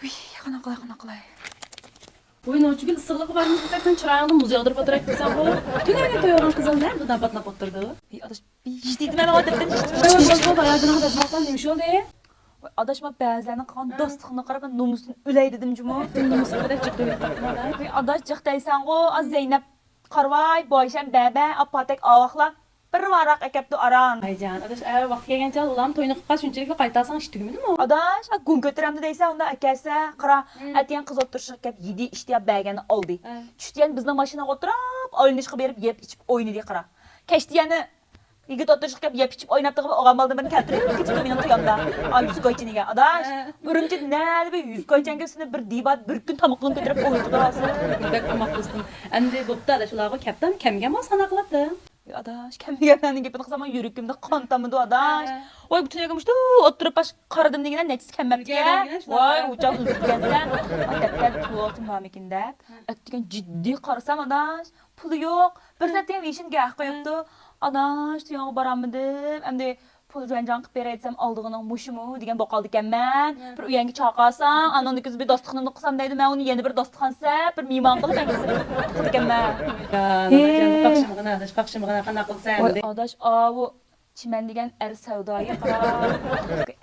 Uy, qana qilay. Voy nochugul issiqligi bormi desak sen chiroyingni muz yog'dirib o'tirak desam bu. Tunaga to'ygan qizim ne? Bu dabatlab o'tirdi. Ey, adaş, bir yediydim ben odatdan. Bo'lsa ayog'ini dasmasan nima shu de? Adaşma bəzələrinin qan dostluğuna qarab nomusun ölay dedim cuma. Nomusida chiqib yotibman. Ey, adaş cıq deysən o, az Zeynep qarvay, boyşan bəbə, apatek avaqla bir varaq ekepdi aran. Aycan, adaş ay vaqt kelgancha ulam to'yni qilib qaz shunchalik qaytasan ish tugmidimi? Adaş, gun götürəmdi deysən onda akası qara atiyan qız oturuşuq kep yedi iştiya bəgəni aldı. Düşdiyan bizning maşinaga o'tirib, oynaşqa berib yeb içib oynadı qara. Keçdiyani yigit oturuşuq kep yeb içib oynab tığıb og'am aldı meni keltirib ketdi mening tuyamda. Ay yüz qo'ychiniga adaş. Birinchi nәл bir yüz qo'ychan kesini bir dibat bir kun tamoqni ko'tarib o'yinib turasın. Bak amoqlisdim. Endi bo'pti adaş ularga kaptan kimga mos qanaqlabdi? Adaş, kemdiganlarning gapini qilsam yuragimda qon tamidi adaş. Voy butun yegimishdi, o'tirib baş qaradim degan nechis kemmabga. Voy, uchoq o'ldirgansan. Adaptar tulotim mamikin deb. Atdigan jiddiy qarasam adaş, puli yo'q. Bir zaten ishin gah qo'yibdi. Adaş, tuyog'i borammidim. Endi pul janjan qilib beraytsam oldig'ining mushimu degan boqoldi ekanman. Bir uyangi chaqasam, anonni kuz bir dostixonimni qilsam deydi. Men uni yana bir dostixonsa, bir mehmon qilib men qilib ekanman. Qaqshimgina qana qilsam Voy adaş, avu çimen degan er savdoga qarab.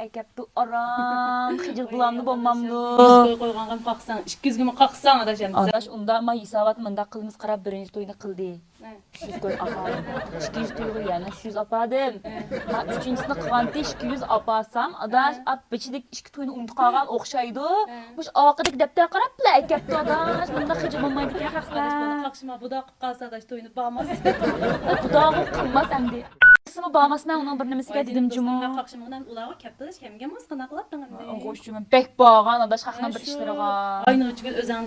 Akapdi aram, xijil bulandı bo'lmamdi. 100 qo'ygangan qaqsan, 200 gimi qaqsan adaş endi. Adaş unda ma hisobat mında qilimiz qarab birinchi to'yni qildi. 300 qo'y apadim. 200 to'yga yana 300 apadim. Ma uchinchisini qilganda 200 apasam, adaş ap bichidik ikki to'yni unutib qolgan o'xshaydi. Mush oqidik debda qarab la akapdi adaş, bunda xijil bo'lmaydi ekan haqlar. Qaqshima buda qilib qolsa adaş to'yni bormas. Budog'i qilmas endi. Ismi bormasman uning bir nimasiga dedim jumo. Qaqshimdan ularga kaptalash kimga mos qanaqlabdi endi? Qo'shchim bek borgan adaş haqning bir ishlariga. Ayni uchun o'zing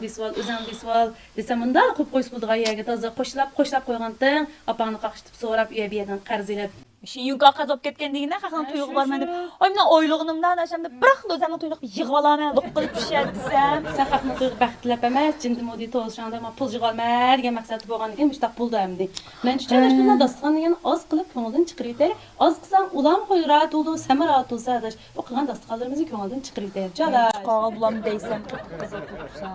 bisval desam unda qo'yib qo'yib bo'ldigan yerga toza qo'shlab qo'ygandan apangni qaqshitib so'rab uya berdan qarz ilib Şu yunqa qazab ketgan deganda haqning to'yig'i borman deb. Oy men oylig'imdan dashamda bir xil o'zimning to'yini yig'ib olaman, liq qilib tushadi desam. sen haqni to'yga baxtlab emas jindi modi to'lshanda ma pul yig'olma degan maqsad bo'lgan ekan mushtaq pulda endi men tushuncha shunda dastan degan oz qilib ko'ngildan chiqiraydi oz qilsam ulam qo'yra to'ldi samara to'lsa o'qigan dastanlarimizni ko'ngildan chiqiraydi chala Qog'il bulam deysam qizib tursa.